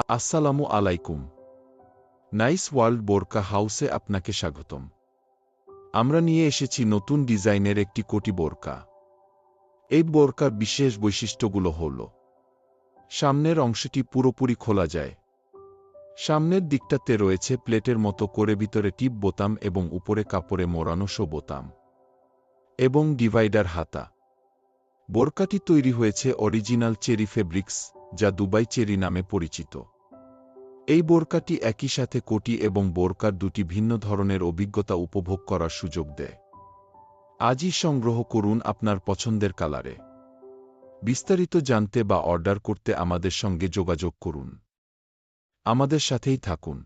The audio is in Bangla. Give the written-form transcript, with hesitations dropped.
আসসালামু আলাইকুম। নাইস ওয়ার্ল্ড বোরকা হাউসে আপনাকে স্বাগতম। আমরা নিয়ে এসেছি নতুন ডিজাইনের একটি কোটি বোরকা। এই বোরকার বিশেষ বৈশিষ্ট্যগুলো হল: সামনের অংশটি পুরোপুরি খোলা যায়। সামনের দিকটাতে রয়েছে প্লেটের মতো করে ভিতরে টিপ বোতাম এবং উপরে কাপড়ে মোড়ানো শো বোতাম এবং ডিভাইডার হাতা। বোরকাটি তৈরি হয়েছে অরিজিনাল চেরি ফেব্রিক্স, যা দুবাই চেরি নামে পরিচিত। এই বোরকাটি একই সাথে কোটি এবং বোরকার দুটি ভিন্ন ধরনের অভিজ্ঞতা উপভোগ করার সুযোগ দেয়। আজই সংগ্রহ করুন আপনার পছন্দের কালারে। বিস্তারিত জানতে বা অর্ডার করতে আমাদের সঙ্গে যোগাযোগ করুন। আমাদের সাথেই থাকুন।